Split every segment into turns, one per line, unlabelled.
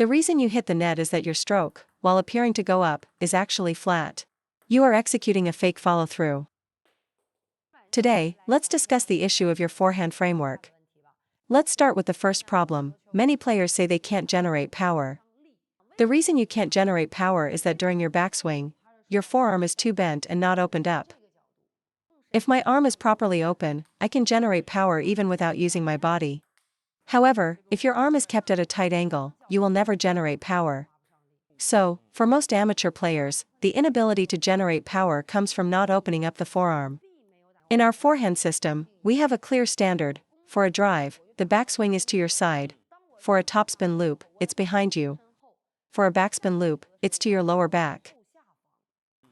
The reason you hit the net is that your stroke, while appearing to go up, is actually flat. You are executing a fake follow-through. Today, let's discuss the issue of your forehand framework. Let's start with the first problem. Many players say they can't generate power. The reason you can't generate power is that during your backswing, your forearm is too bent and not opened up. If my arm is properly open, I can generate power even without using my body. However, if your arm is kept at a tight angle, you will never generate power. So, for most amateur players, the inability to generate power comes from not opening up the forearm. In our forehand system, we have a clear standard. For a drive, the backswing is to your side. For a topspin loop, it's behind you. For a backspin loop, it's to your lower back.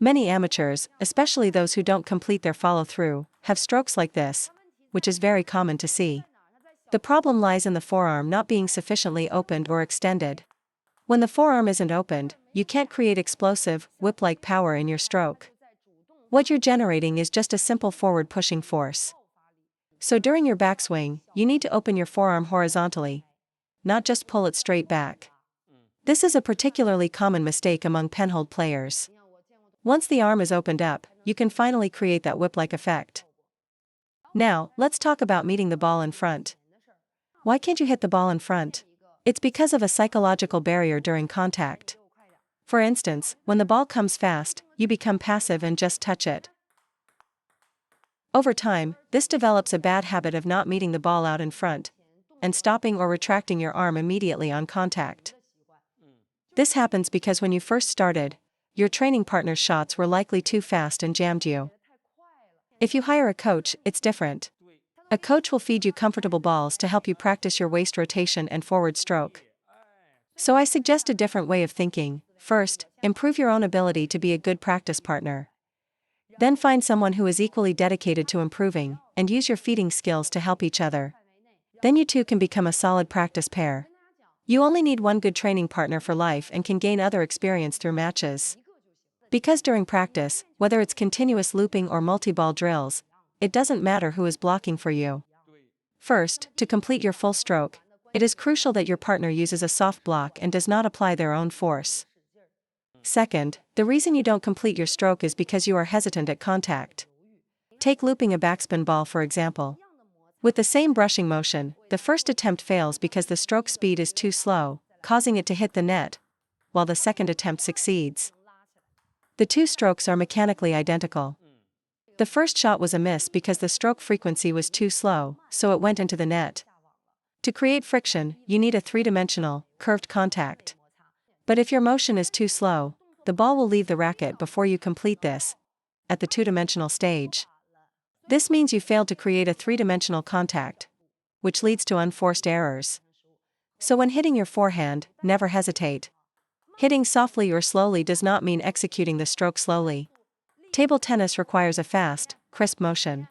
Many amateurs, especially those who don't complete their follow-through, have strokes like this, which is very common to see. The problem lies in the forearm not being sufficiently opened or extended. When the forearm isn't opened, you can't create explosive, whip-like power in your stroke. What you're generating is just a simple forward pushing force. So during your backswing, you need to open your forearm horizontally, not just pull it straight back. This is a particularly common mistake among penhold players. Once the arm is opened up, you can finally create that whip-like effect. Now, let's talk about meeting the ball in front. Why can't you hit the ball in front? It's because of a psychological barrier during contact. For instance, when the ball comes fast, you become passive and just touch it. Over time, this develops a bad habit of not meeting the ball out in front, and stopping or retracting your arm immediately on contact. This happens because when you first started, your training partner's shots were likely too fast and jammed you. If you hire a coach, it's different. A coach will feed you comfortable balls to help you practice your waist rotation and forward stroke. So I suggest a different way of thinking. First, improve your own ability to be a good practice partner. Then find someone who is equally dedicated to improving, and use your feeding skills to help each other. Then you two can become a solid practice pair. You only need one good training partner for life and can gain other experience through matches. Because during practice, whether it's continuous looping or multi-ball drills, it doesn't matter who is blocking for you. First, to complete your full stroke, it is crucial that your partner uses a soft block and does not apply their own force. Second, the reason you don't complete your stroke is because you are hesitant at contact. Take looping a backspin ball for example. With the same brushing motion, the first attempt fails because the stroke speed is too slow, causing it to hit the net, while the second attempt succeeds. The two strokes are mechanically identical. The first shot was a miss because the stroke frequency was too slow, so it went into the net. To create friction, you need a three-dimensional, curved contact. But if your motion is too slow, the ball will leave the racket before you complete this, at the two-dimensional stage. This means you failed to create a three-dimensional contact, which leads to unforced errors. So when hitting your forehand, never hesitate. Hitting softly or slowly does not mean executing the stroke slowly. Table tennis requires a fast, crisp motion.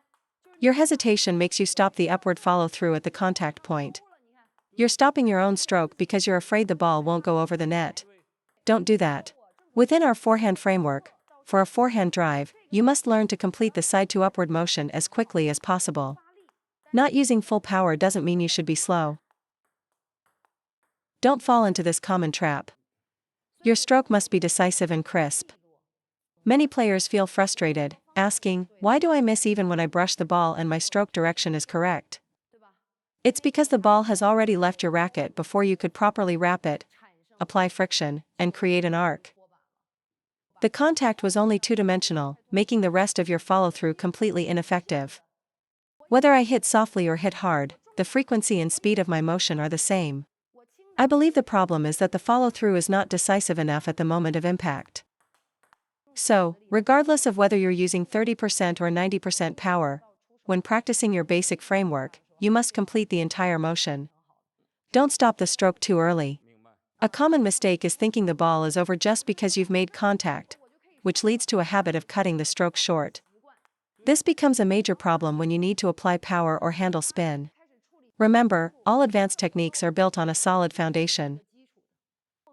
Your hesitation makes you stop the upward follow-through at the contact point. You're stopping your own stroke because you're afraid the ball won't go over the net. Don't do that. Within our forehand framework, for a forehand drive, you must learn to complete the side-to-upward motion as quickly as possible. Not using full power doesn't mean you should be slow. Don't fall into this common trap. Your stroke must be decisive and crisp. Many players feel frustrated, asking, "Why do I miss even when I brush the ball and my stroke direction is correct?" It's because the ball has already left your racket before you could properly wrap it, apply friction, and create an arc. The contact was only two-dimensional, making the rest of your follow-through completely ineffective. Whether I hit softly or hit hard, the frequency and speed of my motion are the same. I believe the problem is that the follow-through is not decisive enough at the moment of impact. So, regardless of whether you're using 30% or 90% power, when practicing your basic framework, you must complete the entire motion. Don't stop the stroke too early. A common mistake is thinking the ball is over just because you've made contact, which leads to a habit of cutting the stroke short. This becomes a major problem when you need to apply power or handle spin. Remember, all advanced techniques are built on a solid foundation.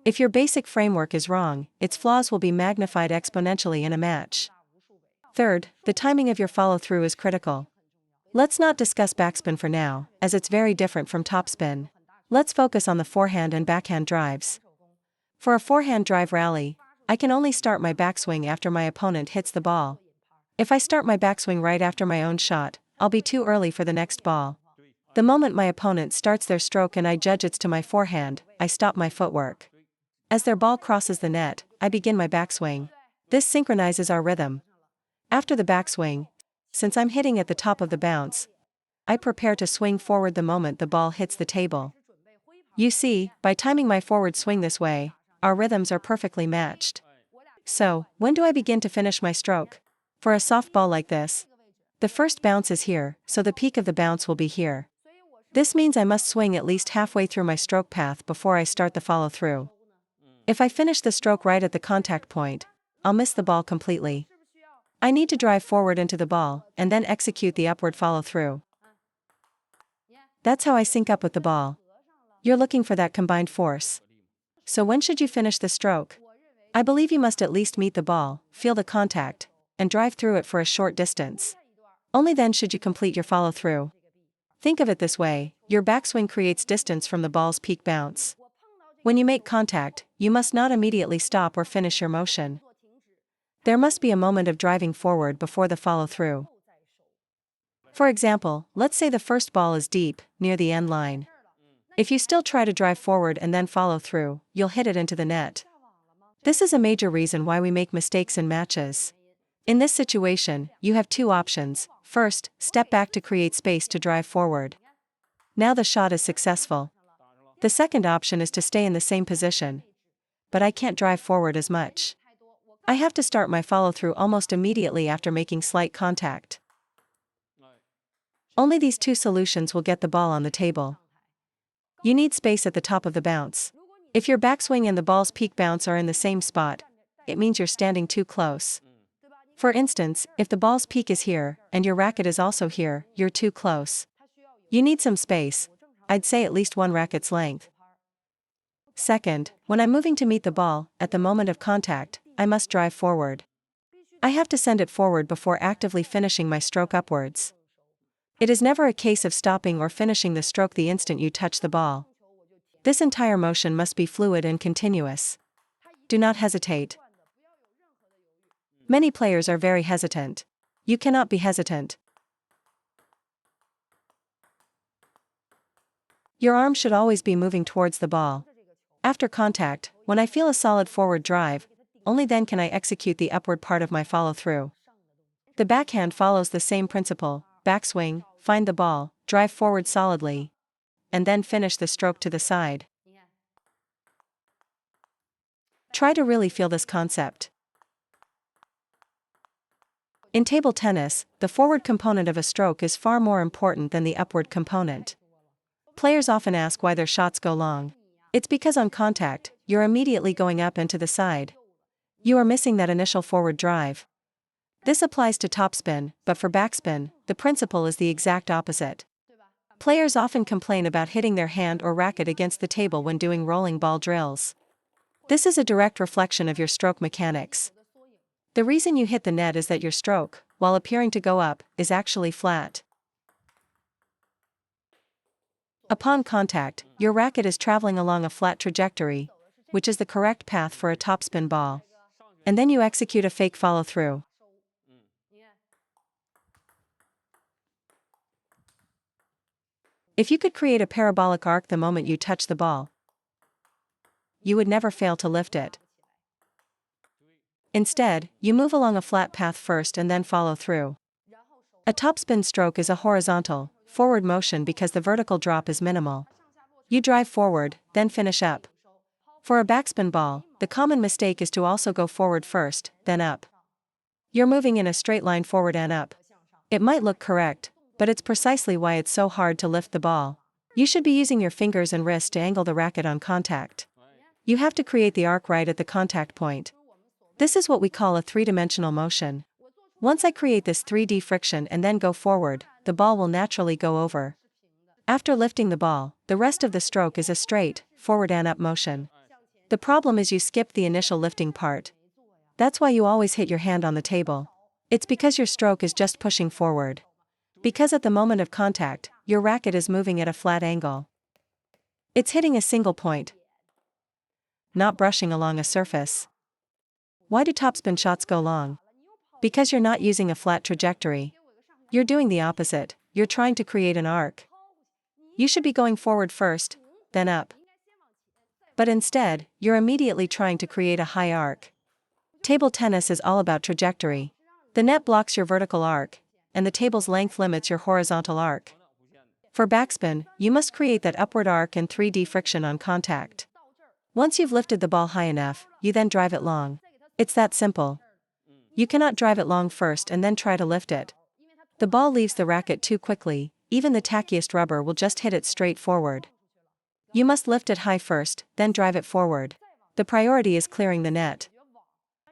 If your basic framework is wrong, its flaws will be magnified exponentially in a match. Third, the timing of your follow-through is critical. Let's not discuss backspin for now, as it's very different from topspin. Let's focus on the forehand and backhand drives. For a forehand drive rally, I can only start my backswing after my opponent hits the ball. If I start my backswing right after my own shot, I'll be too early for the next ball. The moment my opponent starts their stroke and I judge it's to my forehand, I stop my footwork. As their ball crosses the net, I begin my backswing. This synchronizes our rhythm. After the backswing, since I'm hitting at the top of the bounce, I prepare to swing forward the moment the ball hits the table. You see, by timing my forward swing this way, our rhythms are perfectly matched. So, when do I begin to finish my stroke? For a softball like this, the first bounce is here, so the peak of the bounce will be here. This means I must swing at least halfway through my stroke path before I start the follow-through. If I finish the stroke right at the contact point, I'll miss the ball completely. I need to drive forward into the ball, and then execute the upward follow-through. That's how I sync up with the ball. You're looking for that combined force. So when should you finish the stroke? I believe you must at least meet the ball, feel the contact, and drive through it for a short distance. Only then should you complete your follow-through. Think of it this way, your backswing creates distance from the ball's peak bounce. When you make contact, you must not immediately stop or finish your motion. There must be a moment of driving forward before the follow-through. For example, let's say the first ball is deep, near the end line. If you still try to drive forward and then follow through, you'll hit it into the net. This is a major reason why we make mistakes in matches. In this situation, you have two options. First, step back to create space to drive forward. Now the shot is successful. The second option is to stay in the same position. But I can't drive forward as much. I have to start my follow-through almost immediately after making slight contact. Only these two solutions will get the ball on the table. You need space at the top of the bounce. If your backswing and the ball's peak bounce are in the same spot, it means you're standing too close. For instance, if the ball's peak is here, and your racket is also here, you're too close. You need some space. I'd say at least one racket's length. Second, when I'm moving to meet the ball, at the moment of contact, I must drive forward. I have to send it forward before actively finishing my stroke upwards. It is never a case of stopping or finishing the stroke the instant you touch the ball. This entire motion must be fluid and continuous. Do not hesitate. Many players are very hesitant. You cannot be hesitant. Your arm should always be moving towards the ball. After contact, when I feel a solid forward drive, only then can I execute the upward part of my follow-through. The backhand follows the same principle: backswing, find the ball, drive forward solidly, and then finish the stroke to the side. Try to really feel this concept. In table tennis, the forward component of a stroke is far more important than the upward component. Players often ask why their shots go long. It's because on contact, you're immediately going up and to the side. You are missing that initial forward drive. This applies to topspin, but for backspin, the principle is the exact opposite. Players often complain about hitting their hand or racket against the table when doing rolling ball drills. This is a direct reflection of your stroke mechanics. The reason you hit the net is that your stroke, while appearing to go up, is actually flat. Upon contact, your racket is traveling along a flat trajectory, which is the correct path for a topspin ball. And then you execute a fake follow-through. If you could create a parabolic arc the moment you touch the ball, you would never fail to lift it. Instead, you move along a flat path first and then follow through. A topspin stroke is a horizontal, forward motion because the vertical drop is minimal. You drive forward, then finish up. For a backspin ball, the common mistake is to also go forward first, then up. You're moving in a straight line forward and up. It might look correct, but it's precisely why it's so hard to lift the ball. You should be using your fingers and wrist to angle the racket on contact. You have to create the arc right at the contact point. This is what we call a three-dimensional motion. Once I create this 3D friction and then go forward, the ball will naturally go over. After lifting the ball, the rest of the stroke is a straight, forward and up motion. The problem is you skip the initial lifting part. That's why you always hit your hand on the table. It's because your stroke is just pushing forward. Because at the moment of contact, your racket is moving at a flat angle. It's hitting a single point. not brushing along a surface. Why do topspin shots go long? Because you're not using a flat trajectory. You're doing the opposite, you're trying to create an arc. You should be going forward first, then up. But instead, you're immediately trying to create a high arc. Table tennis is all about trajectory. The net blocks your vertical arc, and the table's length limits your horizontal arc. For backspin, you must create that upward arc and 3D friction on contact. Once you've lifted the ball high enough, you then drive it long. It's that simple. You cannot drive it long first and then try to lift it. The ball leaves the racket too quickly, even the tackiest rubber will just hit it straight forward. You must lift it high first, then drive it forward. The priority is clearing the net.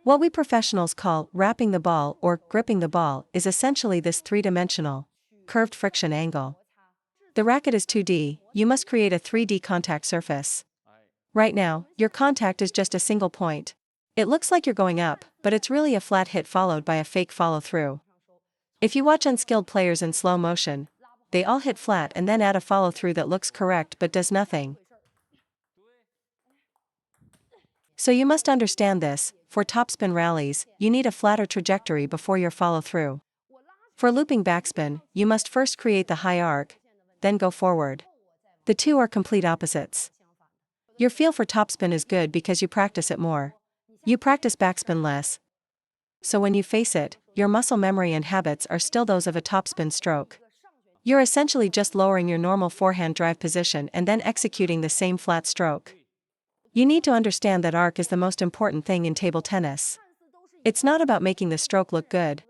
What we professionals call wrapping the ball or gripping the ball is essentially this three-dimensional, curved friction angle. The racket is 2D, you must create a 3D contact surface. Right now, your contact is just a single point. It looks like you're going up, but it's really a flat hit followed by a fake follow-through. If you watch unskilled players in slow motion, they all hit flat and then add a follow-through that looks correct but does nothing. So you must understand this, for topspin rallies, you need a flatter trajectory before your follow-through. For looping backspin, you must first create the high arc, then go forward. The two are complete opposites. Your feel for topspin is good because you practice it more. You practice backspin less. So when you face it, your muscle memory and habits are still those of a topspin stroke. You're essentially just lowering your normal forehand drive position and then executing the same flat stroke. You need to understand that arc is the most important thing in table tennis. It's not about making the stroke look good.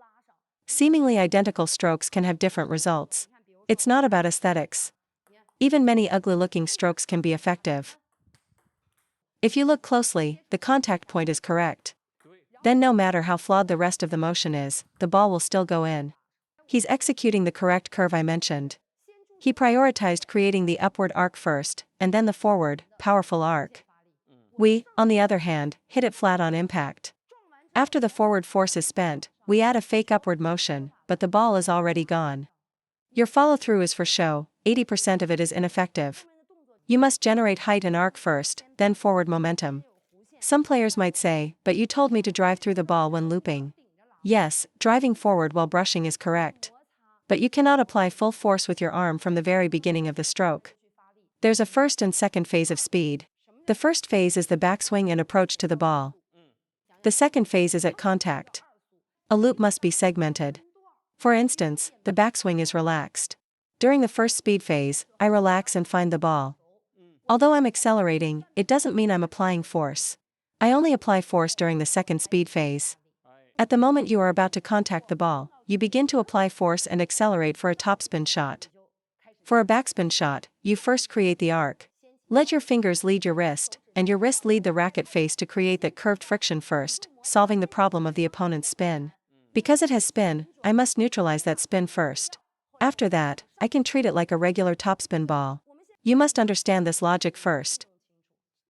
Seemingly identical strokes can have different results. It's not about aesthetics. Even many ugly-looking strokes can be effective. If you look closely, the contact point is correct. Then no matter how flawed the rest of the motion is, the ball will still go in. He's executing the correct curve I mentioned. He prioritized creating the upward arc first, and then the forward, powerful arc. We, on the other hand, hit it flat on impact. After the forward force is spent, we add a fake upward motion, but the ball is already gone. Your follow-through is for show, 80% of it is ineffective. You must generate height and arc first, then forward momentum. Some players might say, but you told me to drive through the ball when looping. Yes, driving forward while brushing is correct. But you cannot apply full force with your arm from the very beginning of the stroke. There's a first and second phase of speed. The first phase is the backswing and approach to the ball. The second phase is at contact. A loop must be segmented. For instance, the backswing is relaxed. During the first speed phase, I relax and find the ball. Although I'm accelerating, it doesn't mean I'm applying force. I only apply force during the second speed phase. At the moment you are about to contact the ball, you begin to apply force and accelerate for a topspin shot. For a backspin shot, you first create the arc. Let your fingers lead your wrist, and your wrist lead the racket face to create that curved friction first, solving the problem of the opponent's spin. Because it has spin, I must neutralize that spin first. After that, I can treat it like a regular topspin ball. You must understand this logic first.